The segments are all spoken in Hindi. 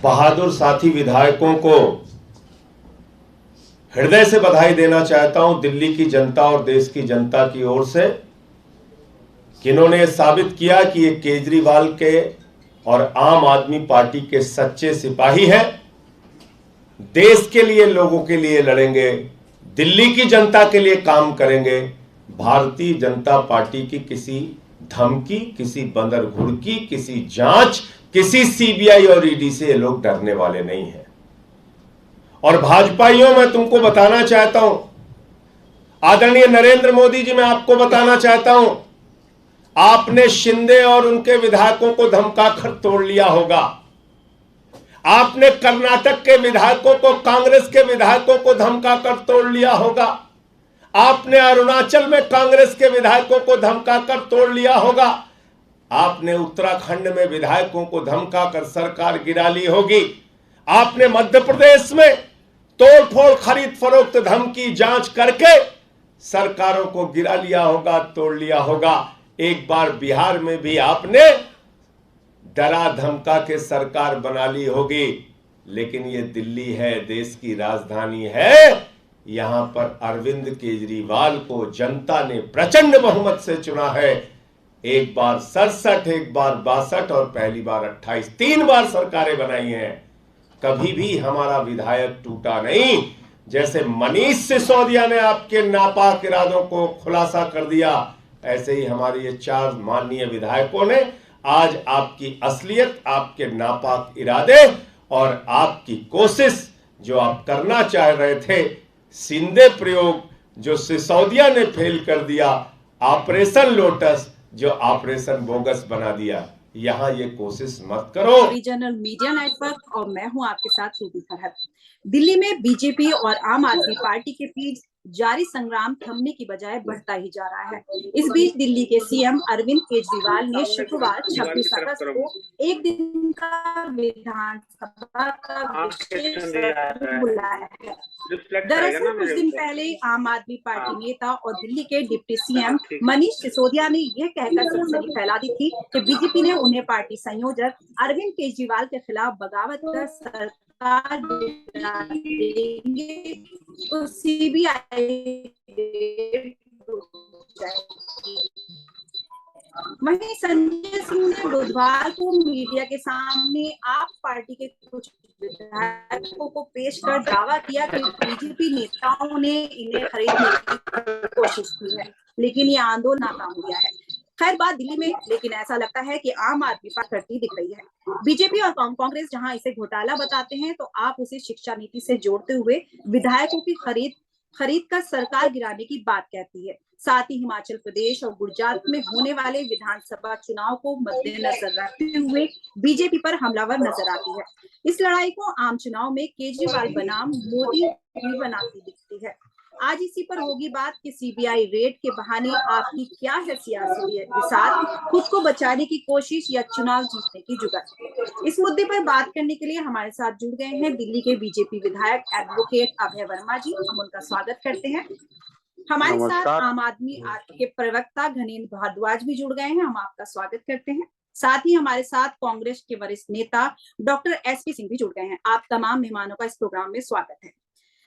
बहादुर साथी विधायकों को हृदय से बधाई देना चाहता हूं, दिल्ली की जनता और देश की जनता की ओर से, कि इन्होंने साबित किया कि ये केजरीवाल के और आम आदमी पार्टी के सच्चे सिपाही हैं। देश के लिए, लोगों के लिए लड़ेंगे, दिल्ली की जनता के लिए काम करेंगे। भारतीय जनता पार्टी की किसी धमकी, किसी बंदर घुड़की, किसी जांच, किसी सीबीआई और ईडी से ये लोग डरने वाले नहीं हैं। और भाजपाइयों, मैं तुमको बताना चाहता हूं, आदरणीय नरेंद्र मोदी जी, मैं आपको बताना चाहता हूं, आपने शिंदे और उनके विधायकों को धमकाकर तोड़ लिया होगा। आपने कर्नाटक के विधायकों को, कांग्रेस के विधायकों को धमकाकर तोड़ लिया होगा। आपने अरुणाचल में कांग्रेस के विधायकों को धमकाकर तोड़ लिया होगा। आपने उत्तराखंड में विधायकों को धमकाकर सरकार गिरा ली होगी। आपने मध्य प्रदेश में तोड़फोड़, खरीद फरोख्त, धमकी, जांच करके सरकारों को गिरा लिया होगा, तोड़ लिया होगा। एक बार बिहार में भी आपने डरा धमका के सरकार बना ली होगी। लेकिन ये दिल्ली है, देश की राजधानी है। यहां पर अरविंद केजरीवाल को जनता ने प्रचंड बहुमत से चुना है। एक बार 67, एक बार 62 और पहली बार 28, 3 बार सरकारें बनाई हैं। कभी भी हमारा विधायक टूटा नहीं। जैसे मनीष सिसोदिया ने आपके नापाक इरादों को खुलासा कर दिया, ऐसे ही हमारे ये 4 माननीय विधायकों ने आज आपकी असलियत, आपके नापाक इरादे और आपकी कोशिश जो आप करना चाह रहे थे, शिंदे प्रयोग जो सिसोदिया ने फेल कर दिया, ऑपरेशन लोटस जो ऑपरेशन बोगस बना दिया, यहां ये कोशिश मत करो। रीजनल मीडिया नेटवर्क और मैं हूं आपके साथ रूबी फरहत। दिल्ली में बीजेपी और आम आदमी पार्टी के बीच जारी संग्राम थमने की बजाय बढ़ता ही जा रहा है। इस बीच दिल्ली के सीएम अरविंद केजरीवाल ने शुक्रवार 26 अगस्त को एक दिन का विधानसभा का विशेष सत्र बुलाया है। दरअसल कुछ दिन पहले आम आदमी पार्टी नेता और दिल्ली के डिप्टी सीएम मनीष सिसोदिया ने यह कहकर सनसनी फैला दी थी कि बीजेपी ने उन्हें पार्टी संयोजक अरविंद केजरीवाल के खिलाफ बगावत कर सरकार देंगे तो सीबीआई वहीं संजय सिंह ने बुधवार को मीडिया के सामने आप पार्टी के कुछ विधायकों को पेश कर दावा किया कि बीजेपी नेताओं ने इन्हें खरीदने की कोशिश की है, लेकिन ये आंदोलन नाकाम हो गया है। खैर बात दिल्ली में, लेकिन ऐसा लगता है कि आम आदमी पार्टी करती दिख रही है। बीजेपी और कांग्रेस जहां इसे घोटाला बताते हैं, तो आप उसे शिक्षा नीति से जोड़ते हुए विधायकों की खरीद कर सरकार गिराने की बात कहती है। साथ ही हिमाचल प्रदेश और गुजरात में होने वाले विधानसभा चुनाव को मद्देनजर रखते हुए बीजेपी पर हमलावर नजर आती है। इस लड़ाई को आम चुनाव में केजरीवाल बनाम मोदी भी बनाती दिखती है। आज इसी पर होगी बात कि सीबीआई रेड के बहाने आपकी क्या है सियासी के साथ खुद को बचाने की कोशिश या चुनाव जीतने की जुगत। इस मुद्दे पर बात करने के लिए हमारे साथ जुड़ गए हैं दिल्ली के बीजेपी विधायक एडवोकेट अभय वर्मा जी। हम उनका स्वागत करते हैं। हमारे साथ आम आदमी के प्रवक्ता घनेन्द्र भारद्वाज भी जुड़ गए हैं। हम आपका स्वागत करते हैं। साथ ही हमारे साथ कांग्रेस के वरिष्ठ नेता डॉक्टर एसपी सिंह भी जुड़ गए हैं। आप तमाम मेहमानों का इस प्रोग्राम में स्वागत है।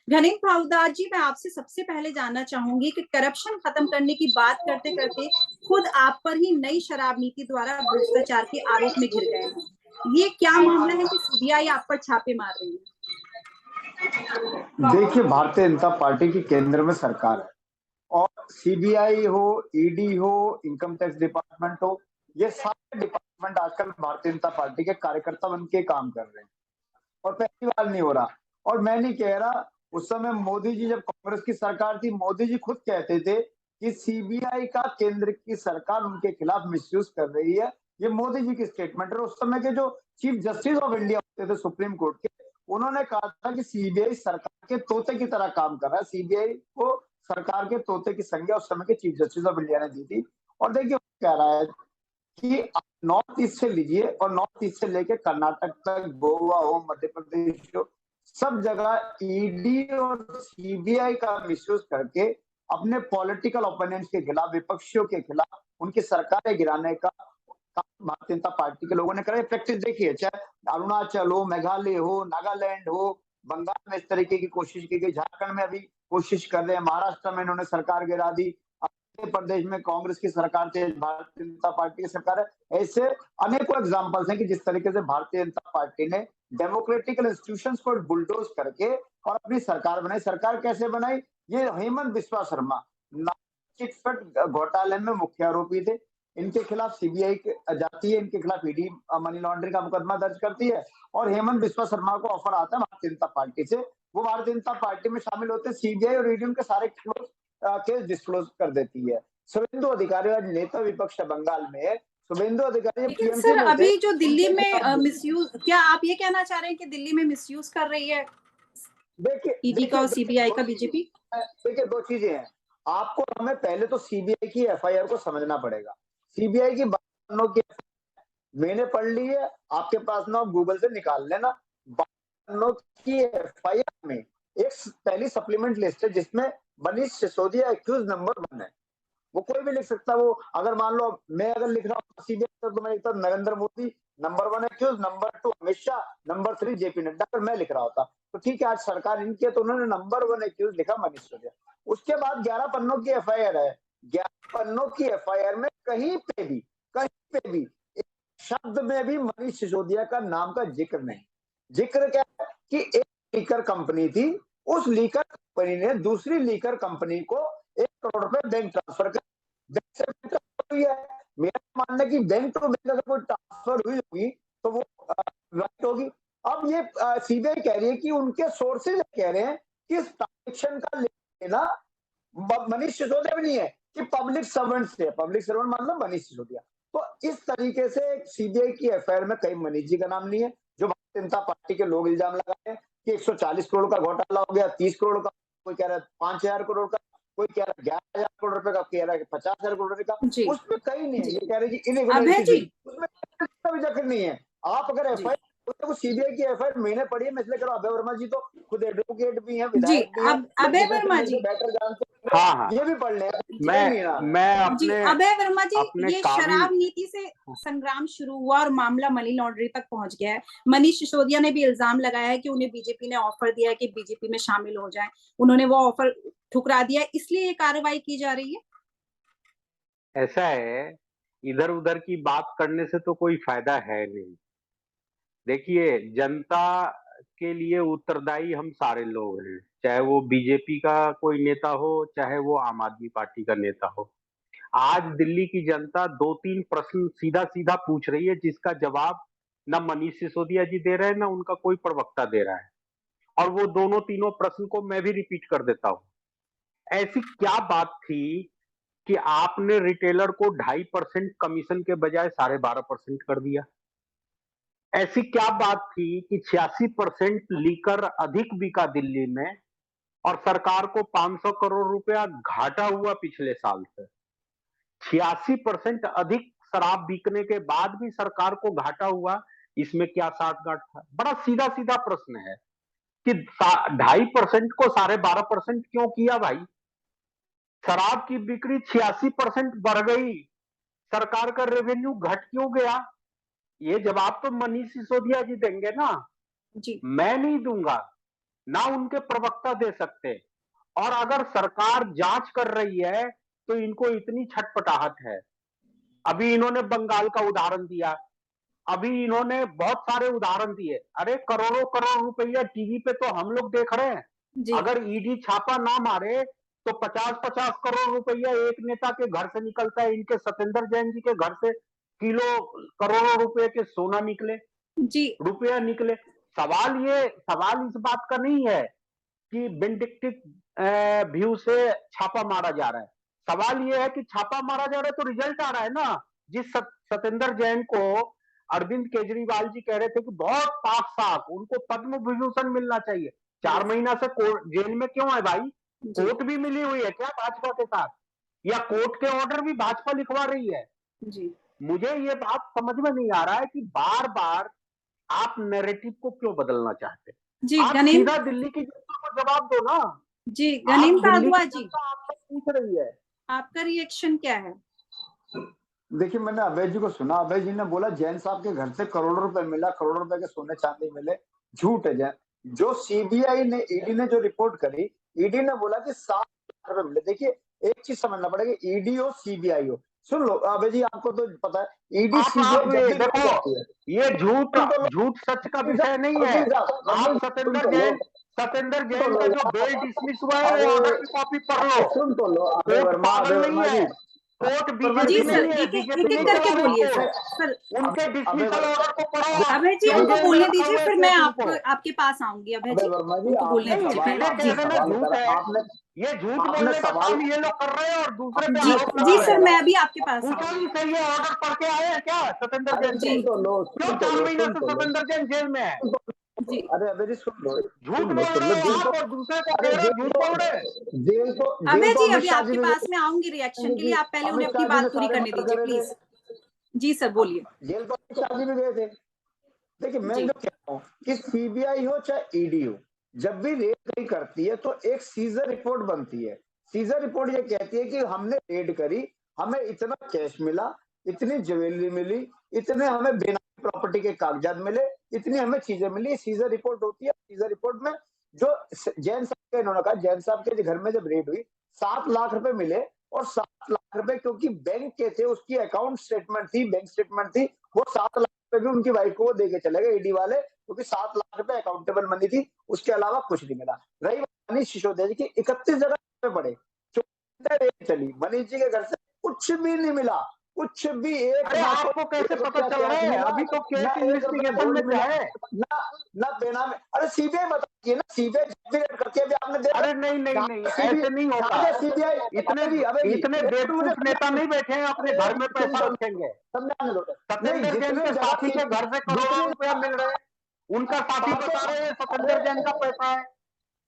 घनेन्द्र भारद्वाज जी, मैं आपसे सबसे पहले जानना चाहूंगी कि करप्शन खत्म करने की बात करते करते खुद आप पर ही नई शराब नीति द्वारा भ्रष्टाचार के आरोप में घिर गए हैं। ये क्या मामला है कि सीबीआई आप पर छापे मार रही है? देखिए, भारतीय जनता पार्टी की केंद्र में सरकार है और सीबीआई हो, ईडी हो, इनकम टैक्स डिपार्टमेंट हो, ये सारे डिपार्टमेंट आजकल भारतीय जनता पार्टी के कार्यकर्ता बन के काम कर रहे हैं और पहली बार नहीं हो रहा। और मैं नहीं कह रहा, उस समय मोदी जी जब कांग्रेस की सरकार थी, मोदी जी खुद कहते थे कि सीबीआई का केंद्र की सरकार उनके खिलाफ मिसयूज कर रही है। ये मोदी जी की स्टेटमेंट है। उस समय के जो चीफ जस्टिस ऑफ इंडिया होते थे सुप्रीम कोर्ट के, उन्होंने कहा था कि सीबीआई सरकार के तोते की तरह काम कर रहा है। सीबीआई को सरकार के तोते की संज्ञा उस समय के चीफ जस्टिस ऑफ इंडिया ने दी थी। और देखिए कह रहा है कि आप नॉर्थ ईस्ट से लीजिए और नॉर्थ ईस्ट से लेके कर्नाटक तक, गोवा हो, मध्य प्रदेश हो, सब जगह ईडी और सीबीआई का मिसयूज करके अपने पॉलिटिकल ओपोनेंट्स के खिलाफ, विपक्षियों के खिलाफ उनकी सरकारें गिराने का भारतीय जनता पार्टी के लोगों ने करा। प्रैक्टिस देखिए, चाहे अरुणाचल हो, मेघालय हो, नागालैंड हो, बंगाल में इस तरीके की कोशिश की गई, झारखंड में अभी कोशिश कर रहे हैं, महाराष्ट्र में इन्होंने सरकार गिरा दी, मध्य प्रदेश में कांग्रेस की सरकार थी, भारतीय जनता पार्टी की सरकार है। ऐसे अनेकों एग्जाम्पल्स हैं कि जिस तरीके से भारतीय जनता पार्टी ने डेमोक्रेटिक इंस्टीट्यूशंस को बुलडोज करके और अपनी सरकार बनाई। सरकार कैसे बनाई? ये हेमंत बिस्वा शर्मा चिटफंड घोटाले में मुख्य आरोपी थे, इनके खिलाफ सीबीआई जाती है, इनके खिलाफ ईडी मनी लॉन्ड्रिंग का मुकदमा दर्ज करती है और हेमंत बिस्वा शर्मा को ऑफर आता है भारतीय जनता पार्टी से, वो भारतीय जनता पार्टी में शामिल होते हैं। सीबीआई और ईडी उनके सारे केस डिस्क्लोज कर देती है। शुभेंदु अधिकारी आज नेता विपक्ष है बंगाल में, शुभेंदु अधिकारी लेकिन सर अभी जो दिल्ली में मिसयूज, क्या आप ये कहना चाह रहे हैं कि दिल्ली में मिसयूज कर रही है ईडी का और सीबीआई का बीजेपी? देखिए, दो चीजें हैं, आपको हमें पहले तो सीबीआई की एफआईआर को समझना पड़ेगा। सीबीआई की की मैंने पढ़ ली है, आपके पास ना गूगल से निकाल लेना। की एफआईआर में एक पहली सप्लीमेंट लिस्ट है जिसमें मनीष सिसोदिया एक्यूज नंबर 1 है। वो कोई भी लिख सकता है। वो अगर मान लो मैं अगर लिख रहा हूँ सीबीआई तो मैं लिखता हूँ Narendra Modi number 1 accused, number 2 Amit Shah, number 3 JP Nadda. अगर मैं लिख रहा होता तो ठीक है, आज सरकार इनकी है तो उन्होंने नंबर 1 एक्यूज लिखा मनीष सिसोदिया। उसके बाद 11 पन्नों की एफआईआर है। 11 पन्नों की एफआईआर में कहीं पे भी एक शब्द में भी मनीष सिसोदिया का नाम का जिक्र नहीं। जिक्र क्या है कि एक लीकर कंपनी थी, उस लीकर कंपनी ने दूसरी लीकर कंपनी को 1 करोड़ रुपए बैंक ट्रांसफर कर, बैंक से हुई है। मेरा मानना है कि बैंक टू बैंक अगर कोई ट्रांसफर हुई होगी तो वो राइट होगी। अब ये सीबीआई कह रही है कि उनके सोर्सेज कह रहे हैं कि इस ट्रांजेक्शन का लेना मनीष सिसोदिया भी नहीं है कि पब्लिक सर्वेंट से, पब्लिक सर्वेंट मान लो मनीष सिसोदिया। तो इस तरीके से सीबीआई की एफआईआर में कहीं मनीष जी का नाम नहीं है, जो भारतीय जनता पार्टी के लोग इल्जाम लगा रहे हैं कि 140 करोड़ का घोटाला हो गया, 30 करोड़ का, कोई कह रहा है 5000 करोड़ का, कोई कह रहा है 11,000 करोड़ रुपए का, कह रहा है 50,000 करोड़ रुपए का। उसमें कहीं नहीं है। ये कह रहे हैं कि इनरेगुलरिटी, उसमें कोई जिक्र नहीं है। आप अगर एफआईआर तो सीबीआई की एफआईआर मैंने पढ़ी है, मैं इसलिए कह रहा हूं। अभय वर्मा जी तो खुद एडवोकेट भी हैं, विधायक भी हैं। अभय वर्मा जी बेटर जानते हैं। हाँ, ये भी पढ़ लें। मैं अपने अभय वर्मा जी, ये शराब नीति से संग्राम शुरू हुआ और मामला मनी लॉन्ड्रिंग तक पहुंच गया है। मनीष सिसोदिया ने भी इल्जाम लगाया है कि उन्हें बीजेपी ने ऑफर दिया है कि बीजेपी में शामिल हो जाएं, उन्होंने वो ऑफर ठुकरा दिया, इसलिए ये कार्रवाई की जा रही है। ऐसा है, इधर उधर की बात करने से तो कोई फायदा है नहीं। देखिए, जनता के लिए उत्तरदायी हम सारे लोग हैं, चाहे वो बीजेपी का कोई नेता हो, चाहे वो आम आदमी पार्टी का नेता हो। आज दिल्ली की जनता 2-3 प्रश्न सीधा सीधा पूछ रही है, जिसका जवाब ना मनीष सिसोदिया जी दे रहे हैं, ना उनका कोई प्रवक्ता दे रहा है। और वो दोनों तीनों प्रश्न को मैं भी रिपीट कर देता हूं। ऐसी क्या बात थी कि आपने रिटेलर को 2.5% कमीशन के बजाय 12.5% कर दिया? ऐसी क्या बात थी कि 86% लीकर अधिक बिका दिल्ली में और सरकार को 500 करोड़ रुपया घाटा हुआ पिछले साल से? 86% अधिक शराब बिकने के बाद भी सरकार को घाटा हुआ, इसमें क्या साठगांठ था? बड़ा सीधा सीधा प्रश्न है कि 2.5% को 12.5% क्यों किया भाई? शराब की बिक्री 86% बढ़ गई, सरकार का रेवेन्यू घट क्यों गया? ये जवाब तो मनीष सिसोदिया जी देंगे ना जी। मैं नहीं दूंगा, ना उनके प्रवक्ता दे सकते। और अगर सरकार जांच कर रही है तो इनको इतनी छटपटाहट है। अभी इन्होंने बंगाल का उदाहरण दिया, अभी इन्होंने बहुत सारे उदाहरण दिए। अरे करोड़ों करोड़ रुपया टीवी पे तो हम लोग देख रहे हैं। अगर ईडी छापा ना मारे तो 50-50 करोड़ रुपया एक नेता के घर से निकलता है। इनके सत्येंद्र जैन जी के घर से करोड़ों रुपए के सोना निकले जी, रुपया निकले। सवाल इस बात का नहीं है कि विंडिक्टिव व्यू से छापा मारा जा रहा है। सवाल यह है कि छापा मारा जा रहा है तो रिजल्ट आ रहा है ना। जिस सत्येंद्र जैन को अरविंद केजरीवाल जी कह रहे थे कि बहुत पाक साफ, उनको पद्म विभूषण मिलना चाहिए, 4 महीना से जेल में क्यों है भाई? कोर्ट भी मिली हुई है क्या भाजपा के साथ, या कोर्ट के ऑर्डर भी भाजपा लिखवा रही है जी? मुझे ये बात समझ में नहीं आ रहा है कि बार बार आप नैरेटिव को क्यों बदलना चाहते हैं जी? आप सीधा दिल्ली की जनता को जवाब दो ना जी। गनीम कादवा जी आपसे पूछ रही है, आपका रिएक्शन क्या है? देखिए, मैंने अभय जी को सुना, अभय जी ने बोला जैन साहब के घर से करोड़ों रुपए मिला, करोड़ों रुपए के सोने चांदी मिले। झूठ है जैन। जो सीबीआई ने, ईडी ने जो रिपोर्ट करी, ईडी ने बोला कि 7 लाख रुपए मिले। देखिए, एक चीज समझना पड़ेगा, ईडी हो सीबीआई हो, सुन लो अभय जी, आपको तो पता है, ईडी आप सीबीआई जब ये भी रिपोर्ट देखो, करती है, ये झूठ सुन तो लो, झूठ सच का वकील विषय नहीं साहब, है। वकील साहब, आप सुन तो लो, सत्येंद्र सुन तो जैन लो का जो यार। बेल डिसमिस हुआ है वो अरे, ऑर्डर की कॉपी पढ़ लो। सुन तो लो अभय कोर्ट वर्मा, पागल अभय नहीं वर्मा है, जी, कोर्ट वर्मा जी जी बीजेपी सर, नहीं है, एक एक बीजेपी एक नहीं एक चला करके रही बोलिए कोर्ट। सर। उनके अभय डिसमिसल ऑर्डर को पढ़ो आप, अभय जी क्यों उनको जेल में बोलने रखा दीजिए, हुआ है फिर मैं केस आपको उनको। आपके पास आऊंगी। अभय अभय जी वर्मा जी, उनको बोलने आपने नहीं, दीजिए सवाल, पहले। पहले कह जी देना सवाल झूठ करा, है। आपने ये झूठ आपने बोलने का सवाल काम ये लोग कर रहे हैं और दूसरे पे जी आरोप जी लगा रहे सर, हैं। मैं अभी आपके पास पूछा आऊंगी। नहीं सही है, ऑर्डर पढ़ के आए हैं क्या सत्येंद्र अरे जैन जी से? सुन तो लो, क्यों सुन तो 4 लो, महीने सुन से तो लो, सत्येंद्र जैन जेल में है? सुन तो जी लो। अरे अभय जी सुन लो, झूठ बोल सुन रहे लो, हो जेल आप तो, और दूसरे को अरे कह रहे हो झूठ बोल रहे हैं। जेल अभय तो जी अमित अभी शाह जी आपके भी पास गए, में आऊंगी रिएक्शन के लिए, आप पहले उन्हें अमित अपनी शाह जी ने बात पूरी सारे करने मर्डर दीजिए करे थे। प्लीज। जी सर बोलिए। जेल तो अमित शाह जी भी गए थे। देखिए, मैं जी जो कह रहा हूँ कि सीबीआई हो चाहे ईडी हो, जब भी रेड कहीं करती है तो एक सीजर रिपोर्ट बनती है। सीजर रिपोर्ट ये कहती है कि हमने रेड करी, हमें इतना कैश मिला, इतनी ज्वेलरी मिली, इतने हमें बेनामी प्रॉपर्टी के कागजात मिले, इतनी हमें चीजें मिली। सीजर रिपोर्ट होती है। सीजर रिपोर्ट में जो जैन साहब के, इन्होंने कहा जैन साहब के घर में जब रेड हुई, 7 लाख रुपए मिले, और 7 लाख रुपए क्योंकि बैंक के थे, उसकी अकाउंट स्टेटमेंट थी, बैंक स्टेटमेंट थी, वो 7 लाख रुपए भी उनकी वाइफ को वो दे के चले गए ईडी वाले, क्योंकि 7 लाख रुपए अकाउंटेबल मनी थी, उसके अलावा कुछ नहीं मिला। रही बात मनीष सिसोदिया जी की, 31 जगह पे पड़े, चली मनीष जी के घर से कुछ भी नहीं मिला, कुछ भी, एक अरे ना आपको कोई कैसे 1 पता रुपया चल रहा कैश है? मिला, अभी तो ना केस 1 रुपया इन्वेस्टिगेशन में गोल्ड मिला, है। ना ना बेनामी। अरे सीबीआई बताइए ना, सीबीआई जब भी रेड करती है, अभी आपने देखा अरे नहीं नहीं जहां नहीं, पे सीबीआई, ऐसे नहीं होता। सीबीआई, इतने अबे जी इतने एक तो मुझे बेवकूफ नेता नहीं बैठे हैं अपने अरे घर में सुन पैसा तो रखेंगे। समझाने दो। नहीं, सत्येंद्र जैन जितने के जगह साथी के घर से करोड़ों जितनी, रुपया मिल रहे हैं, उनका साथी पार्थो, बता रहे हैं अरे सत्येंद्र जैन का पैसा है।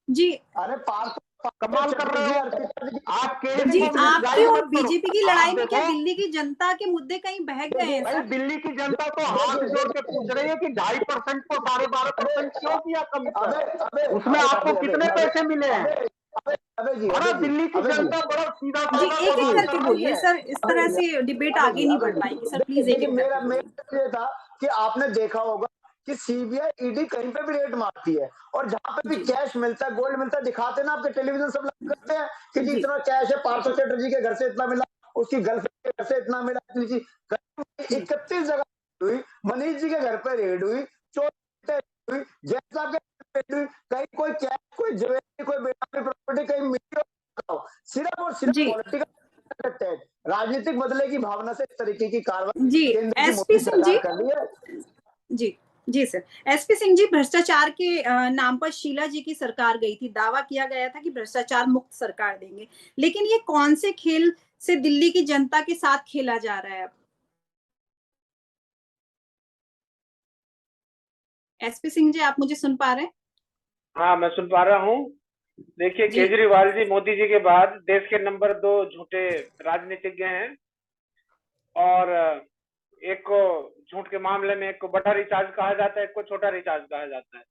जी अरे पार्थो कमाल कर चटर्जी रहे जी, हो अर्पिता जी, आप। केस जी, देखिए मुझे आपकी डिस्क्रिप्टाइज और मत करो। बीजेपी की आप लड़ाई में क्या देखो, दिल्ली की जनता के मुद्दे कहीं बहक गए हैं भाई सर? दिल्ली की जनता तो हाथ देखिए जोड़ के देखिए, पूछ रही है कि 2.5% को 12.5% क्यों किया अबे कमीशन? अबे उसमें आपको अबे कितने अबे पैसे मिले हैं? अबे अबे बड़ा अबे जी, दिल्ली की अबे जी, जनता बड़ा सीधा जी साधा एक एक अबे सवाल करके कर रही बोलिए है। सर, इस तरह जी, से डिबेट आगे नहीं बढ़ पाएगी सर, देखिए प्लीज एक देखिए, एक करके मेरा बोलिए। मेरा ये था कि आपने देखा होगा कि सीबीआई ईडी कहीं पे भी रेड मारती है, और जहां पे भी जी कैश मिलता है, गोल्ड मिलता है, दिखाते हैं ना, आपके टेलीविजन सब लाइव करते हैं कि जी जी इतना कैश है, पार्थो चटर्जी के घर से इतना मिला, उसकी गर्लफ्रेंड के घर से इतना मिला, इतनी चीज। जी 31 जगह हुई, मनीष जी के घर पे रेड हुई, चोर हुई, जैन साहब के घर पे रेड हुई, कहीं कोई कैश, कोई ज्वेलरी, कोई बेनामी प्रॉपर्टी कहीं मिली हो, सिर्फ और सिर्फ जी पॉलिटिकल अटैक, राजनीतिक बदले की भावना से इस तरीके की कार्रवाई जी केंद्र की एसपी मोदी सिंह जी, सरकार कर रही है। जी जी सर, एसपी सिंह जी, भ्रष्टाचार के नाम पर शीला जी की सरकार गई थी, दावा किया गया था कि भ्रष्टाचार मुक्त सरकार देंगे, लेकिन ये कौन से खेल से दिल्ली की जनता के साथ खेला जा रहा है अब? एसपी सिंह जी, आप मुझे सुन पा रहे हैं? हाँ, मैं सुन पा रहा हूँ। देखिए, जी केजरीवाल जी मोदी जी के बाद देश के नंबर 2 झूठे राजनीतिज्ञ हैं, और एक को झूठ के मामले में एक को बड़ा रिचार्ज कहा जाता है, एक को छोटा रिचार्ज कहा जाता है।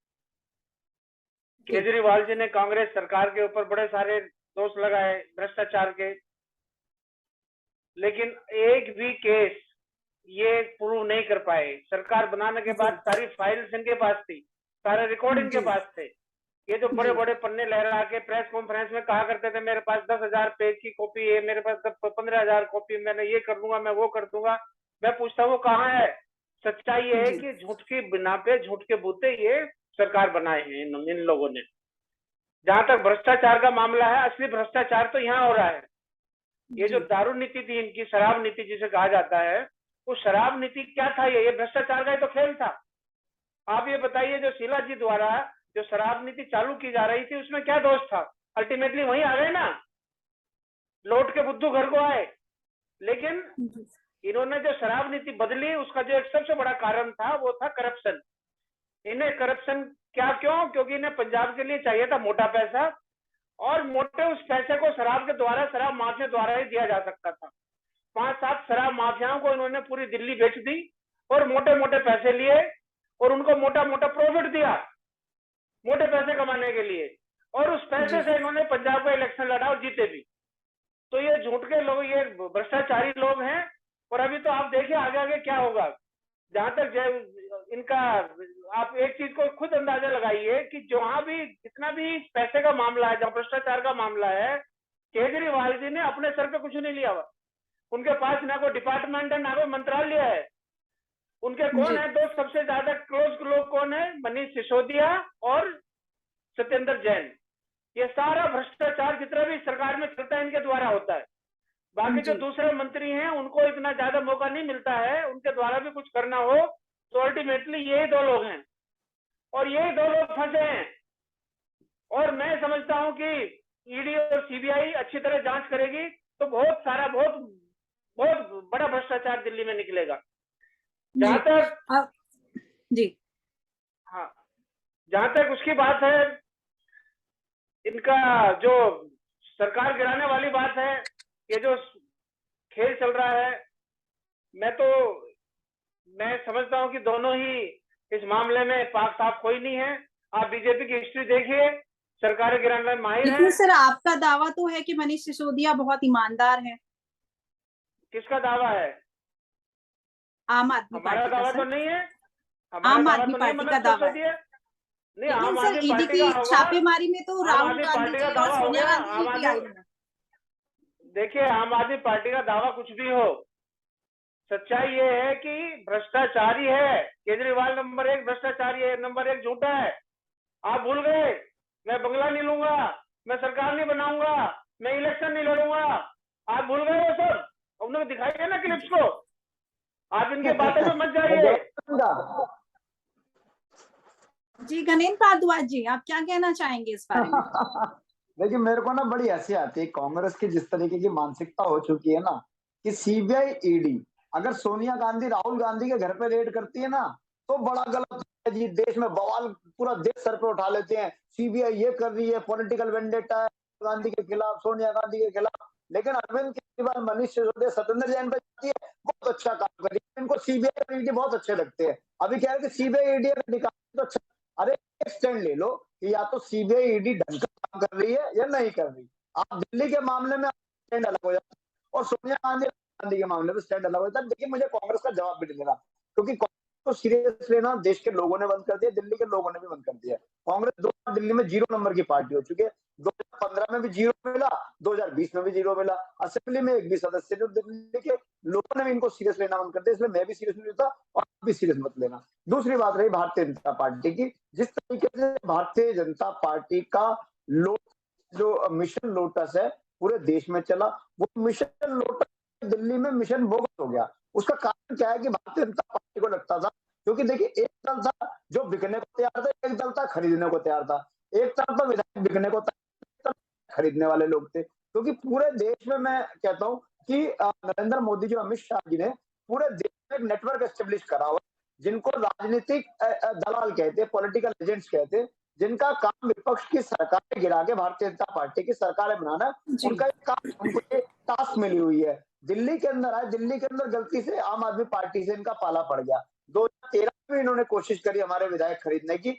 जी केजरीवाल जी ने कांग्रेस सरकार के ऊपर बड़े सारे दोष लगाए भ्रष्टाचार के, लेकिन एक भी केस ये प्रूव नहीं कर पाए। सरकार बनाने के बाद सारी फाइल्स इनके पास थी, सारे रिकॉर्ड इनके जी पास थे। ये जो बड़े जी बड़े पन्ने लहरा के प्रेस कॉन्फ्रेंस में कहा करते थे मेरे पास 10,000 पेज की कॉपी है, मेरे पास 15,000 कॉपी, मैंने ये कर दूंगा, मैं वो कर दूंगा। मैं पूछता हूँ वो कहाँ है? सच्चाई ये है जी कि झूठ की बिना पे, झूठ के बूते ये सरकार बनाए हैं इन लोगों ने। जहां तक भ्रष्टाचार का मामला है, असली भ्रष्टाचार तो यहाँ हो रहा है। ये जो जी दारू नीति थी इनकी, शराब नीति जिसे कहा जाता है, वो शराब नीति क्या था? ये भ्रष्टाचार का ही तो खेल था। आप ये बताइए, जो शीला जी द्वारा जो शराब नीति चालू की जा रही थी, उसमें क्या दोष था? अल्टीमेटली वही आ गए ना, लौट के बुद्धू घर को आए। लेकिन इन्होंने जो शराब नीति बदली, उसका जो एक सबसे बड़ा कारण था वो था करप्शन। इन्हें करप्शन क्या, क्यों? क्योंकि इन्हें पंजाब के लिए चाहिए था मोटा पैसा, और मोटे उस पैसे को शराब के द्वारा, शराब माफिया द्वारा ही दिया जा सकता था। 5-7 शराब माफियाओं को इन्होंने पूरी दिल्ली बेच दी और मोटे मोटे पैसे लिए, और उनको मोटा मोटा प्रॉफिट दिया मोटे पैसे कमाने के लिए, और उस पैसे से इन्होंने पंजाब का इलेक्शन लड़ा और जीते भी। तो ये झूठ के लोग, ये भ्रष्टाचारी लोग हैं, और अभी तो आप देखिए आगे आगे क्या होगा। जहां तक इनका, आप एक चीज को खुद अंदाजा लगाइए कि जहां भी जितना भी पैसे का मामला है, जहां भ्रष्टाचार का मामला है, केजरीवाल जी ने अपने सर पे कुछ नहीं लिया हुआ। उनके पास ना कोई डिपार्टमेंट है, ना कोई मंत्रालय है। उनके कौन है दो सबसे ज्यादा क्लोज लोग कौन है? मनीष सिसोदिया और सत्येंद्र जैन। ये सारा भ्रष्टाचार जितना भी सरकार में चलता है इनके द्वारा होता है। बाकी जो दूसरे मंत्री हैं उनको इतना ज्यादा मौका नहीं मिलता है, उनके द्वारा भी कुछ करना हो तो अल्टीमेटली यही दो लोग हैं, और यही दो लोग फंसे हैं। और मैं समझता हूं कि ईडी और सीबीआई अच्छी तरह जांच करेगी तो बहुत सारा बहुत बड़ा भ्रष्टाचार दिल्ली में निकलेगा। जहां तक जी हाँ, जहां तक उसकी बात है, इनका जो सरकार गिराने वाली बात है, ये जो खेल चल रहा है, मैं समझता हूं कि दोनों ही इस मामले में पाक साफ कोई नहीं है। आप बीजेपी की हिस्ट्री देखिए, सरकार गिराने में माहिर है। लेकिन सर आपका दावा तो है कि मनीष सिसोदिया बहुत ईमानदार है। किसका दावा है? आम आदमी पार्टी हमारा का दावा सर। तो नहीं है। आम आदमी पार्टी का दावा है। नहीं, लेकिन आम सर आदमी ईडी पार्टी की का होगा। छापेमारी में तो आम राहुल आदमी गांधी पार्टी का जी और दावा हो सोनिया गया। गांधी जी भी आई हैं। देखिए, आम आदमी पार्टी का दावा कुछ भी हो, सच्चाई ये है कि भ्रष्टाचारी है केजरीवाल। नंबर 1 भ्रष्टाचारी है, नंबर 1 झूठा है। आप भूल गए, मैं बंगला नहीं लूंगा, मैं सरकार नहीं बनाऊंगा, मैं इलेक्शन नहीं लड़ूंगा। आप भूल गए वो सब। उन्होंने दिखाई है ना क्लिप्स को। आप इनकी बातों में मत जाइए। जी गणेन्द्र भारद्वाज जी, आप क्या कहना चाहेंगे इस बारे में? देखिए, मेरे को ना बड़ी हंसी आती है कांग्रेस की जिस तरीके की मानसिकता हो चुकी है ना, कि सीबीआई ईडी अगर सोनिया गांधी राहुल गांधी के घर पे रेड करती है ना तो बड़ा गलत है जी। देश में बवाल पूरा देश सर पे उठा लेते हैं, सीबीआई ये कर रही है, पॉलिटिकल वेंडेटा है गांधी के खिलाफ, सोनिया गांधी के खिलाफ। लेकिन अरविंद केजरीवाल, मनीष सिसोदिया, सत्येंद्र जैन पे जाती है, बहुत अच्छा काम कर रही है। इनको सीबीआई और ईडी बहुत अच्छे लगते हैं। अभी क्या है कि सीबीआई ईडी अगर निकाले तो अच्छा। अरे एक स्टैंड ले लो कि या तो सीबीआई ईडी ढंग का काम कर रही है या नहीं कर रही। आप दिल्ली के मामले में स्टैंड अलग हो जाता है और सोनिया गांधी के मामले में स्टैंड अलग हो जाता है। देखिए, मुझे कांग्रेस का जवाब भी नहीं देना, क्योंकि कांग्रेस को सीरियस लेना देश के लोगों ने बंद कर दिया, दिल्ली के लोगों ने भी बंद कर दिया। कांग्रेस 2 बार दिल्ली में 0 नंबर की पार्टी हो चुकी है। 2015 में भी 0 मिला, 2020 में भी 0 मिला। असेंबली में एक भी सदस्य जो दिल्ली के लोगों ने भी इनको सीरियस लेना बंद कर दिया, इसलिए मैं भी सीरियस नहीं लेता और आप भी सीरियस मत लेना। दूसरी बात रही भारतीय जनता पार्टी की, जिस तरीके से भारतीय जनता पार्टी का जो मिशन लोटस है पूरे देश में चला, वो मिशन लोटस दिल्ली में मिशन बोगस हो गया। उसका कारण क्या है कि भारतीय जनता पार्टी को लगता था, क्योंकि देखिए एक दल था जो बिकने को तैयार था, एक दल था खरीदने को तैयार था। एक तरफ तो विधायक बिकने को तैयार, खरीदने वाले लोग थे। क्योंकि पूरे देश में मैं कहता हूं कि नरेंद्र मोदी जी, अमित शाह जी ने पूरे देश में एक नेटवर्क एस्टेब्लिश करा हुआ, जिनको राजनीतिक दलाल कहते हैं, पॉलिटिकल एजेंट्स कहते हैं, जिनका काम विपक्ष की सरकारें गिरा के भारतीय जनता पार्टी की सरकारें बनाना। उनका एक काम, उनको एक टास्क मिली हुई है। दिल्ली के अंदर आए, दिल्ली के अंदर गलती से आम आदमी पार्टी से इनका पाला पड़ गया। 2013 में इन्होंने कोशिश करी हमारे विधायक खरीदने की।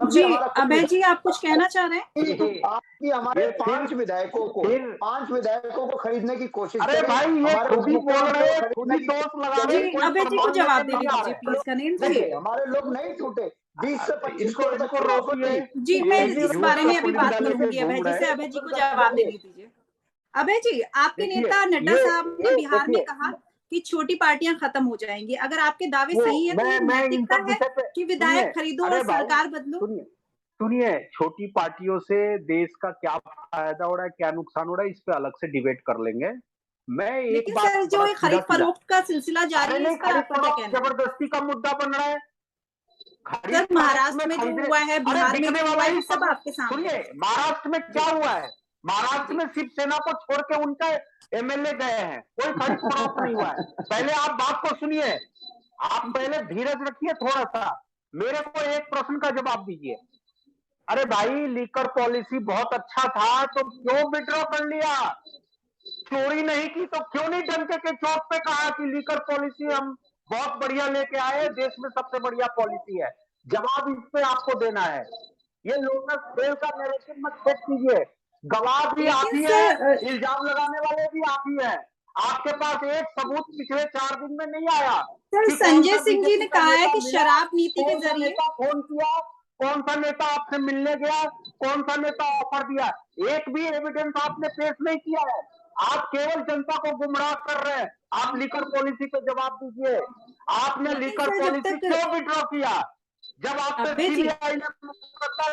जी अभय जी, आप कुछ कहना चाह रहे हैं? आपकी हमारे 5 विधायकों को खरीदने की कोशिश अरे भाई, ये खुद ही बोल रहे हैं, खुद ही दोष लगा रहे हैं। अभय जी को जवाब देने दीजिए प्लीज। गणेन्द्र जी, हमारे लोग नहीं छूटे, 20 से 25 इनको रोकिए। जी मैं इस बारे में अभी बात करूंगी अभय जी से। अभय जी को जवाब देने दीजिए। अभय जी, आपके नेता नड्डा साहब ने बिहार में कहा कि छोटी पार्टियां खत्म हो जाएंगी। अगर आपके दावे सही है तो ये नैतिकता है कि विधायक खरीदो और सरकार बदलो? सुनिए, छोटी पार्टियों से देश का क्या फायदा हो रहा है, क्या नुकसान हो रहा है, इस पे अलग से डिबेट कर लेंगे। मैं एक लेकिन बात, सर जो खरीद फरोख्त का सिलसिला जारी है, इस पर आपका क्या कहना है? जबरदस्ती का मुद्दा बन रहा है। सर महाराष्ट्र में जो हुआ है, बिहार में जो हुआ है, सब आपके सामने। सुनिए, महाराष्ट्र में क्या हुआ है? महाराष्ट्र में शिवसेना को छोड़ के उनका एमएलए गए हैं, कोई खरीद फरोख्त नहीं हुआ है। पहले आप बात को सुनिए, आप पहले धीरज रखिए थोड़ा सा, मेरे को एक प्रश्न का जवाब दीजिए। अरे भाई, लीकर पॉलिसी बहुत अच्छा था तो क्यों विड्रॉ कर लिया? चोरी नहीं की तो क्यों नहीं डंके के चोट पे कहा कि लीकर पॉलिसी हम बहुत बढ़िया लेके आए, देश में सबसे बढ़िया पॉलिसी है? जवाब इस पे आपको देना है। ये लोटस सेल का नैरेटिव मत सेट कीजिए। गवाह भी आप ही है, इल्जाम लगाने वाले भी आप ही है। आपके पास एक सबूत पिछले 4 दिन में नहीं आया। सर, कि कौन संजय सा सिंह जी ने बीजेपी का कहा है नेता कि मिला, शराब नीति के कौन सा जरिए नेता फोन किया, कौन सा नेता आपसे मिलने गया, कौन सा नेता ऑफर दिया, एक भी एविडेंस आपने पेश नहीं किया है। आप केवल जनता को गुमराह कर रहे हैं। आप लीकर पॉलिसी पे जवाब दीजिए। आपने लेकिन लीकर सर, जब पॉलिसी तक क्यों विड्रॉ किया? जब आपसे अभय जी, सीबीआई ने मुकदमा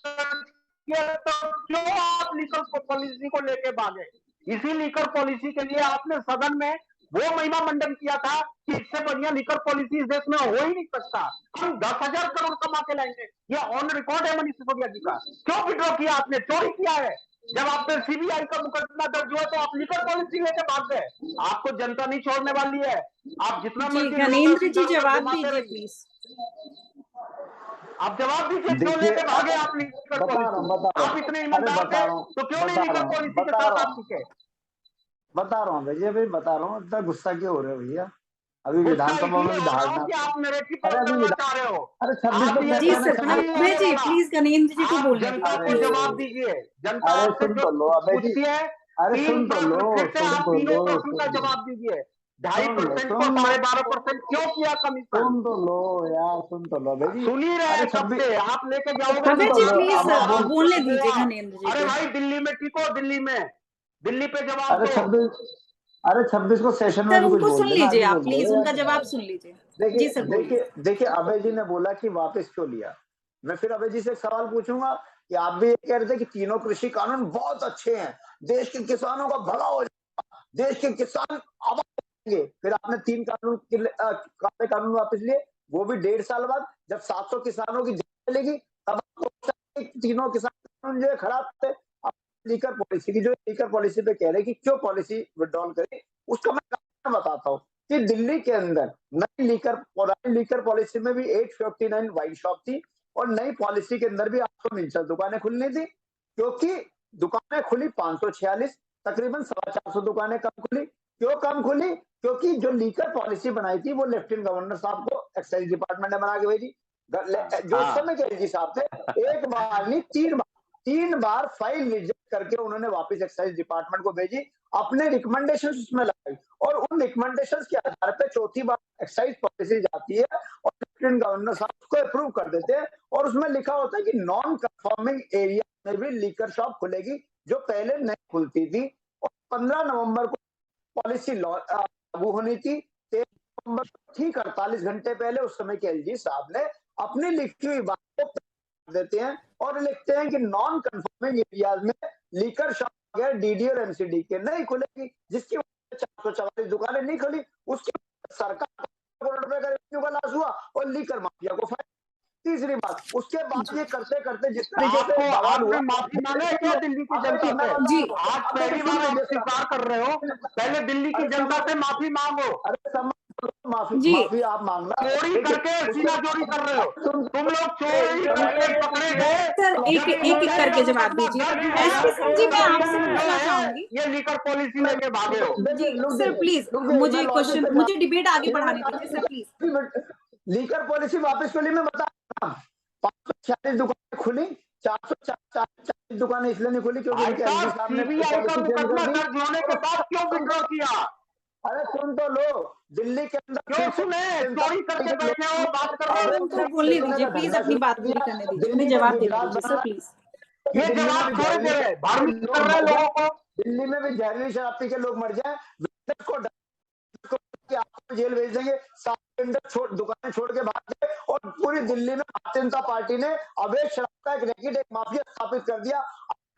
दर्ज किया तो क्यों आप लीकर पॉलिसी को लेके भागे? इसी लीकर पॉलिसी के लिए आपने सदन में वो महिमा मंडन किया था कि इससे बढ़िया लीकर पॉलिसी इस देश में हो ही नहीं सकता, हम 10,000 करोड़ कमा के लाएंगे। ये ऑन रिकॉर्ड है मनीष सिसोदिया जी का। क्यों विड्रॉ किया आपने? चोरी किया है। जब आप पे सीबीआई का मुकदमा दर्ज हुआ तो आप लीकर पॉलिसी लेके भाग गए। आपको जनता नहीं छोड़ने वाली है। आप जितना जी मर्जी घनेन्द्र जी इधर उधर जवाब घुमाते दीजिए रहिए। प्लीज। आप जवाब दीजिए, क्यों देखिए, लेके भागे आप लीकर पॉलिसी? बता रहा आप हूँ, इतने अरे ईमानदार बता थे रहा हूँ, तो क्यों नहीं बता लीकर रहा हूँ, पॉलिसी के बता साथ रहा आप हूँ, टिके? बता रहा हूँ भैया भाई, बता रहा हूँ। इतना गुस्सा क्यों हो रहे हो भैया? अभी गुस्सा विधानसभा में इसलिए भी हो रहा धारणा, हूँ कि आप नैरेटिव अरे अभी बदलना चाह रहे हो। अरे 26 आप को ये जी कहते हैं ना, सर, 26 नहीं अभय होने जी वाला। प्लीज घनेन्द्र जी को आप बोलने जनता दीजिए को प्लीज। जवाब दीजिए। जनता अरे आपसे सुन जो तो लो अबे जी, पूछती है, अरे 3 सुन तो बार लो, फिर से सुन आप तो तीनों लो, प्रश्न का सुन लो, जवाब दीजिए। सुन लो, 2.5% को सुन लो, 12.5% क्यों किया कमीशन? सुन तो लो यार, सुन तो लो अबे जी। सुन ही रहे अरे हैं कब 26, से। आप लेके जाओगे सुन अभय तो तो जी लो, आपका प्लीज अब आप हाल बोल, बोलने दीजिए गोवा। घनेन्द्र जी अरे को। भाई दिल्ली में टिको, दिल्ली में, दिल्ली पे जवाब अरे दो। 26, अरे 26 को सेशन में सर भी कुछ उनको बोल सुन देना, लीजिए आगे आप बोल प्लीज, दो उनका जवाब यार। सुन लीजिए। जी देखिए सर बोलिए। देखिए देखिए, अभय जी ने बोला कि वापस क्यों लिया। मैं फिर अभय जी से एक सवाल पूछूंगा कि आप भी ये कह रहे थे कि तीनों कृषि कानून बहुत अच्छे हैं, देश के किसानों का भला हो जाएगा, देश के किसान आबाद होंगे। फिर आपने 3 काले कानून वापस लिए, वो भी 1.5 साल बाद, जब 700 किसानों की जान चलेगी, तब आपको लगता है कि तीनों किसान कानून जो है खराब थे। अब लीकर पॉलिसी की, जो लीकर पॉलिसी पे कह रहे हैं कि क्यों पॉलिसी विड्रॉल करें, उसका मैं कारण बताता हूँ कि दिल्ली के अंदर नई लीकर, पुरानी लीकर पॉलिसी में भी 859 वाइन शॉप थी, और नई पॉलिसी के अंदर भी 849 दुकानें खुलनी थी, क्योंकि दुकानें खुली 546, तकरीबन 450 दुकानें कम खुली। क्यों कम खुली? क्योंकि जो लीकर पॉलिसी बनाई थी वो लेफ्टिनेंट गवर्नर साहब को एक्साइज डिपार्टमेंट ने बना के भेजी। जो उस समय के एलजी साहब थे, एक बार नहीं 3 बार फाइल रिजेक्ट करके उन्होंने वापस एक्साइज डिपार्टमेंट को भेजी, अपने रिकमेंडेशन उसमें लगाई, और उन रिकमेंडेशन के आधार पर चौथी बार एक्साइज पॉलिसी जाती है और लेफ्टिनेंट गवर्नर साहब उसको अप्रूव कर देते हैं, और उसमें लिखा होता है कि नॉन कंफर्मिंग एरिया में भी लीकर शॉप खुलेगी, जो पहले नहीं खुलती थी। और 15 नवंबर को पॉलिसी लागू होनी थी। 13 नवंबर ठीक 48 घंटे पहले उस समय के एलजी साहब ने अपनी लिखी हुई बात को देते हैं और लिखते हैं कि नॉन कंफर्मिंग एरियाज में लीकर शॉप बगैर डीडी और एमसीडी के नहीं खुलेगी, जिसकी वजह से 444 दुकानें नहीं खुली। उसके सरकार करोड़ रुपए का रेवेन्यू का लॉस हुआ और लीकर माफिया को फायदा। तीसरी बात, उसके बाद ये करते करते जिस तरीके से आपको बवाल आपने हुआ, माफी मांगा है क्या दिल्ली की अबे जनता जी मैं से? बता जी रहा हूँ, आज अबे पहली तो सुन बार आप लीजिए, स्वीकार कर रहे हो। पहले दिल्ली की अरे जनता समझ, से माफी मांगो। अरे समझ, माफी जी माफी आप मांगना। चोरी देखिए करके उसके सीना चोरी कर रहे हो। तुम लोग चोरी इससे पहले करके ये पकड़े पूछिए, गए सर, एक जब एक एक सीबीआई का करके जवाब मुकदमा दीजिए। दर्ज दिल्ली हुआ। में एसपी सिंह जी, मैं तब आपसे तुम जो पूछना है चाहूंगी। ये लीकर पॉलिसी लेके भागे हो। जी रुक सर प्लीज, रुकिए, मुझे मैं एक लॉजिक क्वेश्चन, पे मुझे डिबेट आगे इन्होंने बढ़ाने दीजिए सर प्लीज। लीकर पॉलिसी वापस खुली, मैं बता रहा हूँ। 546 दुकानें खुली, 440 दुकानें इसलिए नहीं खुली क्योंकि भाई उनके एलजी साहब साहब ने सीबीआई का पॉलिसी चेंज मुकदमा कर दी। दर्ज होने के बाद क्यों विड्रॉ किया? अरे सुन तो लो, दिल्ली के अंदर क्यों फिर से सुने? जनता चोरी पार्टी करके के बैठे हो, लोगों बात कर ने रहे सर हो। उनको अवैध बोलने बेचने दीजिए का प्लीज, धंधा अपनी शुरू बात कर पूरी दिया। करने दीजिए, उन्हें दिल्ली में जवाब देने गुजरात दीजिए बना सर रहा प्लीज। है, ये दिल्ली में जवाब भी थोड़े दे जहरीली रहे, शराब पी के भ्रमित लोग कर रहे मर जाए, लोगों को। दिल्ली में भी जहरीली शराब पी के लोग मर जाए, को कि आपको जेल भेज देंगे, साल के अंदर दुकानें छोड़ के भाग गए, और पूरी दिल्ली में भारतीय जनता पार्टी ने अवैध शराब का एक रैकेट, एक माफिया स्थापित कर दिया।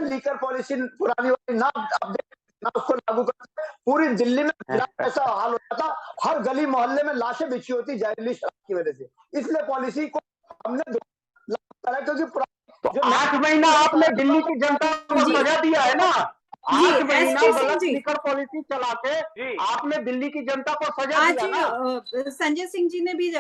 लीकर पॉलिसी पुरानी वाली ना अपडेट ना उसको लागू करते, पूरी दिल्ली में ऐसा हाल होता था, हर गली मोहल्ले में लाशें बिछी होती जहरीली शराब की वजह से। इसलिए पॉलिसी को हमने लागू करा, क्योंकि तो जो 8 महीना आपने दिल्ली की जनता को जी सजा दिया है ना। जी 8 महीना एसपी सिंह गलत जी, लीकर पॉलिसी चला के जी आपने दिल्ली की जनता को सजा आज दिया ना। संजय सिंह जी ने भी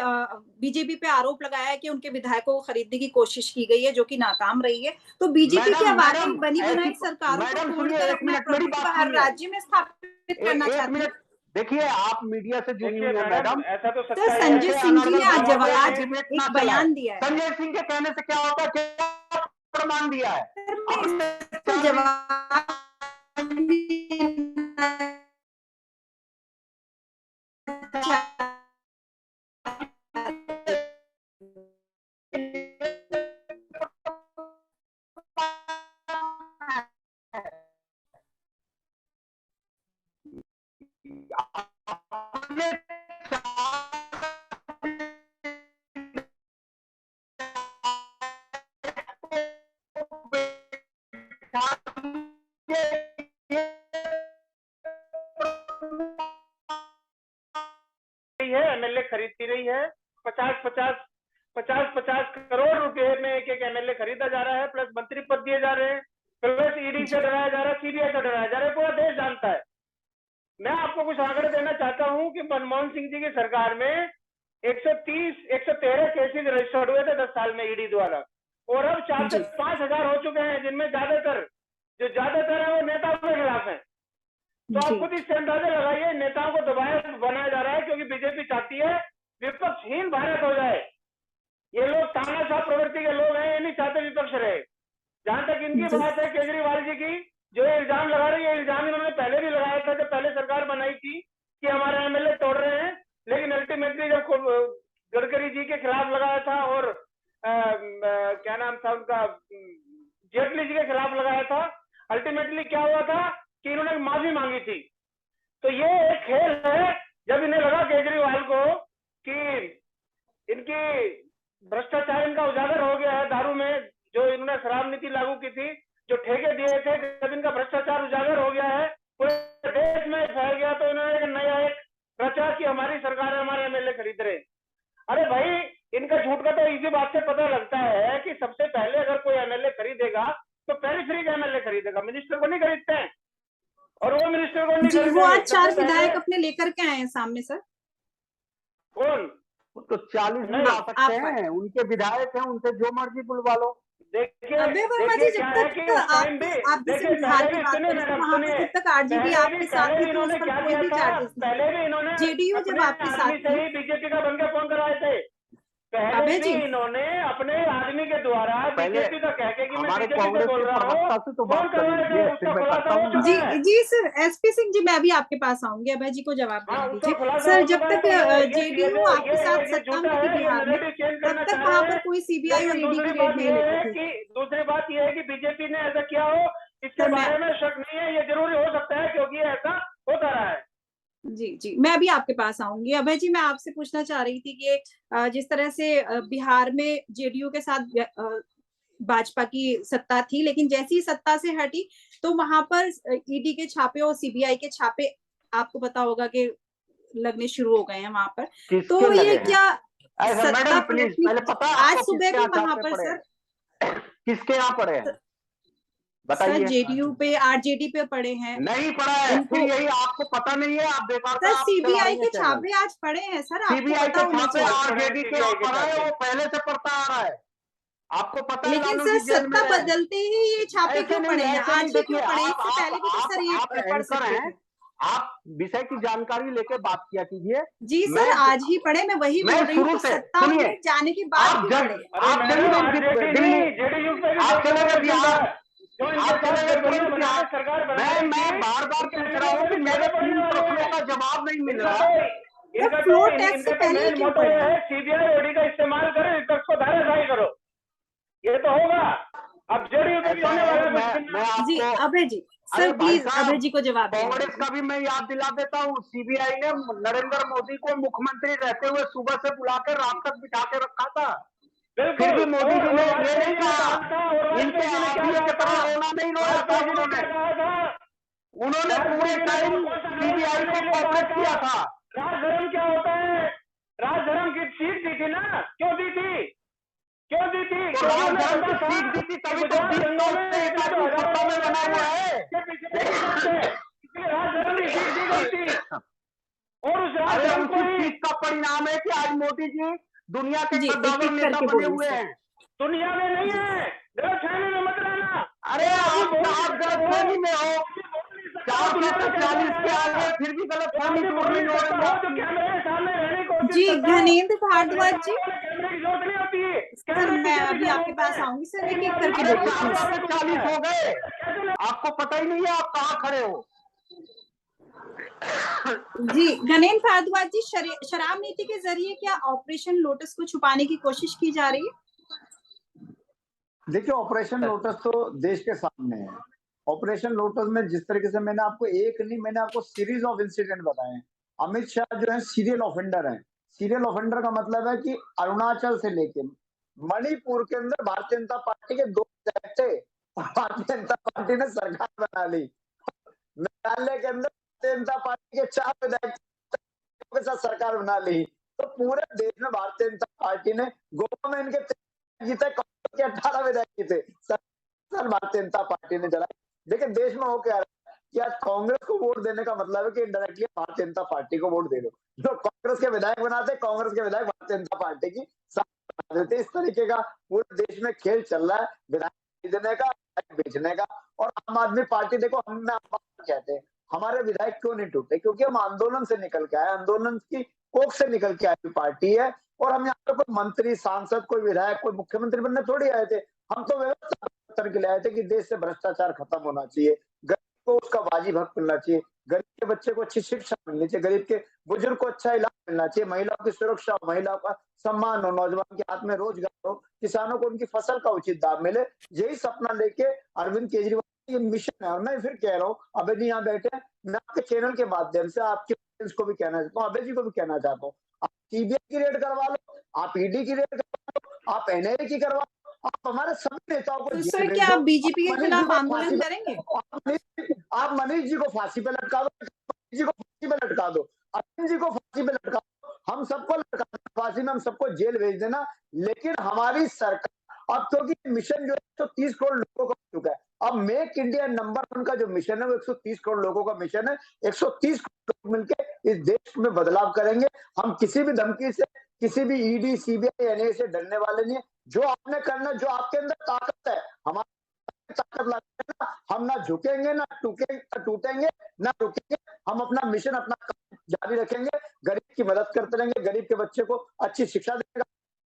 बीजेपी पे आरोप लगाया है कि उनके विधायकों को खरीदने की कोशिश की गई है, जो कि नाकाम रही है। तो बीजेपी क्या मैडम वाकई मैडम बनी ऐसी, बनाई सरकारों को मैडम सुनिए, तोड़कर 1 अपना मिनट मेरी बात प्रभुत्व हर सुनिए। राज्य में स्थापित करना 1 चाहती है? मिनट देखिए, आप मीडिया से जुड़ी देखिए हुई है मैडम, मैडम। ऐसा तो सर, सच्चाई है। संजय ऐसे सिंह जी ने अनर्गल आज भाषा नवाज से ने डिबेट ना एक चलाए। बयान दिया है। संजय सिंह के कहने से क्या होगा, क्या प्रमाण दिया है? सर मैं अपने इसका 4 जवाब रही है, एमएलए खरीदती रही है। 50-50 करोड़ रुपए में एक एमएलए खरीदा जा रहा है, प्लस मंत्री पद दिए जा रहे हैं, प्लस ईडी से डराया जा रहा है, सीबीआई से डराया जा रहा है, पूरा देश जानता है। मैं आपको कुछ आंकड़े देना चाहता हूं कि मनमोहन सिंह जी की सरकार में 113 केसेज रजिस्टर्ड हुए थे 10 साल में ईडी द्वारा, और अब 4 से 5 हजार हो चुके हैं, जिनमें ज्यादातर है वो नेताओं के खिलाफ है। तो आप खुद इससे अंदाजा लगाइए, नेताओं को दबाया बनाया जा रहा है क्योंकि बीजेपी चाहती है विपक्षहीन भारत हो जाए। ये लोग तानाशाह प्रवृत्ति के लोग हैं, ये नहीं चाहते विपक्ष रहे। जहां तक इनकी बात है केजरीवाल जी की, जो इल्जाम लगा रही है, इल्जाम इन्होंने पहले भी लगाया था जब पहले सरकार बनाई थी कि हमारे एमएलए तोड़ रहे हैं, लेकिन अल्टीमेटली जब गडकरी जी के खिलाफ लगाया था और क्या नाम था उनका, जेटली जी के खिलाफ लगाया था, अल्टीमेटली क्या हुआ था कि इन्होंने माफी मांगी थी। तो ये एक खेल है, जब इन्हें लगा केजरीवाल को कि इनकी भ्रष्टाचार इनका उजागर हो गया है, दारू में जो इन्होंने शराब नीति लागू की थी, जो ठेके दिए थे, जब इनका भ्रष्टाचार उजागर हो गया है, पूरे देश में फैल गया, तो इन्होंने नया एक रचा कि हमारी सरकार है, हमारे एमएलए खरीद रहे। अरे भाई, इनका झूठ का तो इसी बात से पता लगता है कि सबसे पहले अगर कोई एमएलए खरीदेगा तो पेरिफेरी का एमएलए खरीदेगा, मिनिस्टर को नहीं खरीदते हैं। और वो मिनिस्टर को नहीं खरीदते। वो आज 4 विधायक अपने लेकर के आए हैं सामने सर। कौन? तो 40 भी ला सकते हैं, उनके विधायक हैं, उनसे जो मर्जी बुलवा लो। देखिए अभय वर्मा जी, जब तक आप जैसे बिहार की बात करें तो वहाँ पर जब तक आरजेडी आपके साथ थी तो उस पर कोई भी चार्जेस नहीं, जेडीयू जब आपके साथ थी, बीजेपी का बनकर फोन कराए थे, पहले भी इन्होंने अपने आदमी के द्वारा बीजेपी का कह के कि मैं बीजेपी से बोल रहा हूँ, फोन करवाए थे, उसका खुलासा हो चुका है। जी सर, एसपी सिंह जी, मैं भी आपके पास आऊंगी, अभय जी को जवाब देने दीजिए। सर, जब तक जेडीयू आपके साथ सत्ता में थी बिहार में, तब तक वहाँ पर कोई सीबीआई और ईडी की रेड नहीं लेती थी। दूसरी बात यह है कि बीजेपी ने ऐसा किया हो, इसके बारे में शक नहीं है, ये जरूरी हो सकता है क्योंकि ऐसा होता रहा है। जी, मैं भी आपके पास आऊंगी। अभय जी, मैं आपसे पूछना चाह रही थी कि जिस तरह से बिहार में जेडीयू के साथ भाजपा की सत्ता थी, लेकिन जैसी ही सत्ता से हटी तो वहां पर ईडी के छापे और सीबीआई के छापे आपको पता होगा कि लगने शुरू हो गए हैं वहां पर। तो ये क्या मैडम प्लीज पहले पता आज सुबह भी वहां पर सर किसके यहाँ पड़े हैं बताइए। जेडीयू पे, आरजेडी पे पड़े हैं। नहीं पड़ा है, फिर यही आपको पता नहीं है, आप बेकार सर सीबीआई के छापे आज पड़े हैं सर, सीबीआई के छापे आरजेडी के यहाँ पड़ा है, वो पहले से पड़ता आ रहा है, आपको पता है। लेकिन सर सत्ता बदलते ही ये छापे क्यों पड़े हैं, आज ही क्यों पड़े? इससे पहले भी तो सर ये पढ़ सकते थे। आप विषय की जानकारी लेके बात किया कीजिए। जी सर, आज ही पढ़े, मैं वही बोल रही हूँ, सत्ता में जाने के बाद आप चले गए बिहार, मैं बार बार पूछ रहा हूँ कि मेरे 3 प्रश्नों का जवाब नहीं मिल रहा। फ्लोर टैक्स से पहले क्यों पड़े हैं? सीबीआई ईडी का इस्तेमाल करें, विपक्ष को धाराशाही करो, ये तो होगा। अब जेडीयू भी होने वाला। जी अभय जी, सर प्लीज अभय जी को जवाब दें। कांग्रेस का भी मैं याद दिला देता हूँ, सीबीआई ने नरेंद्र मोदी को मुख्यमंत्री रहते हुए सुबह से बुलाकर रात तक बिठा के रखा था, फिर भी मोदी जी ने ये नहीं कहा, इनके आदमी की तरह रोना नहीं रोया था उन्होंने पूरे टाइम सीबीआई को कोऑपरेट किया था। राजधर्म क्या होता है? राजधर्म की सीट दी थी ना, क्यों दी थी? तो राजधर्म की सीट दी थी, तभी तो 20 लोग से एक आदमी सत्ता में बना हुआ है, राजधर्म की सीट दी गई थी। और उस राजधर्म उसी चीज का परिणाम है कि आज मोदी जी दुनिया के कद्दावर नेता बने हुए हैं। दुनिया में नहीं है, गलतफहमी में मत रहना। अरे आप गलतफहमी में हो, 440 के आगे फिर भी गलतफहमी दूर नहीं हो रही। जी घनेंद्र भारद्वाज जी, कैमरे की जरूरत नहीं होती है। सर मैं अभी आपके पास आऊंगी, सर एक एक करके बोलिए। 40 हो गए, आपको पता ही नहीं है आप कहाँ खड़े हो। जी घनेंद्र भारद्वाज जी, शराब नीति के जरिए क्या ऑपरेशन लोटस को छुपाने की कोशिश की जा रही है? देखिए, ऑपरेशन लोटस तो देश के सामने है। ऑपरेशन लोटस में जिस तरीके से मैंने आपको सीरीज ऑफ इंसिडेंट बताए हैं। अमित शाह जो है सीरियल ऑफेंडर हैं। सीरियल ऑफेंडर का मतलब है कि अरुणाचल से लेके मणिपुर के अंदर भारतीय जनता पार्टी के 2 विधायक थे, भारतीय जनता पार्टी ने सरकार बना ली। मेघालय के अंदर भारतीय जनता पार्टी के 4 विधायक के साथ सरकार बना ली। तो पूरे देश में भारतीय जनता पार्टी ने, गोवा में इनके जीते, कांग्रेस के 18 विधायक जीते, भारतीय जनता पार्टी ने जलाई। देखिए देश में हो क्या रहा है कि आज कांग्रेस को वोट देने का मतलब है कि इनडायरेक्टली भारतीय जनता पार्टी को वोट दे दो। जो कांग्रेस के विधायक बनाते, कांग्रेस के विधायक भारतीय जनता पार्टी की साथ देते। इस तरीके का पूरे देश में खेल चल रहा है, विधायक देने का, बेचने का। और आम आदमी पार्टी, देखो हम कहते हैं हमारे विधायक क्यों नहीं टूटे, क्योंकि हम आंदोलन से निकल के आए, आंदोलन की कोख से निकल के आई पार्टी है। और हम यहाँ पर कोई मंत्री, सांसद, कोई विधायक, कोई मुख्यमंत्री बनने थोड़ी आए थे। हम तो व्यवस्था के लिए आए थे कि देश से भ्रष्टाचार खत्म होना चाहिए, गरीब को उसका वाजिब हक मिलना चाहिए, गरीब के बच्चे को अच्छी शिक्षा मिलनी चाहिए, गरीब के बुजुर्ग को अच्छा इलाज मिलना चाहिए, महिलाओं की सुरक्षा हो, महिलाओं का सम्मान हो, नौजवान के हाथ में रोजगार हो, किसानों को उनकी फसल का उचित दाम मिले। यही सपना लेके अरविंद केजरीवाल ये मिशन है। और मैं फिर कह रहा हूँ, अभय जी यहाँ बैठे हैं, मैं आपके चैनल के माध्यम से आपके को भी कहना चाहता हूँ, अभय जी को भी कहना चाहता हूँ, आप सीबीआई की रेड करवा लो, आप ईडी की रेड करवा लो, आप एनआईए की करवा लो, आप हमारे सभी नेताओं को तो जेल सर भेज क्या दो। आप बीजेपी के मनीष जी खिलाफ को आंदोलन फांसी करेंगे? आप मनीष जी को फांसी पे लटका दो, मनीष जी को फांसी पे लटका दो, अरविंद जी को फांसी पे लटका दो, हम सबको लटका दो फांसी में, हम सबको जेल भेज देना। लेकिन हमारी सरकार अब, क्योंकि मिशन जो है 130 करोड़ लोगों का हो चुका है, अब मेक इंडिया नंबर 1 का जो मिशन है वो 130 करोड़ लोगों का मिशन है। 130 करोड़ लोग मिलकर इस देश में बदलाव करेंगे। हम किसी भी धमकी से, किसी भी ईडी, सीबीआई, एनआईए से डरने वाले नहीं है। जो आपने करना, जो आपके अंदर ताकत है, हमारी ताकत लगाए ना, हम ना झुकेंगे, ना टूटेंगे, ना रुकेंगे। हम अपना मिशन, अपना काम जारी रखेंगे, गरीब की मदद करते रहेंगे, गरीब के बच्चे को अच्छी शिक्षा देने का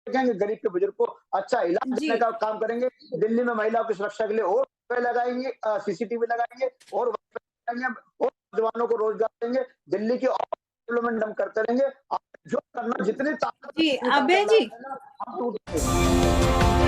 देखेंगे, गरीब के बुजुर्ग को अच्छा इलाज देने का काम करेंगे। दिल्ली में महिलाओं की सुरक्षा के लिए और लगाएंगे, सीसीटीवी लगाएंगे, और नौजवानों को रोजगार देंगे, दिल्ली की डेवलपमेंट हम करते रहेंगे। जो करना, जितनी ताकत जी अभय जी, हम टूटेंगे।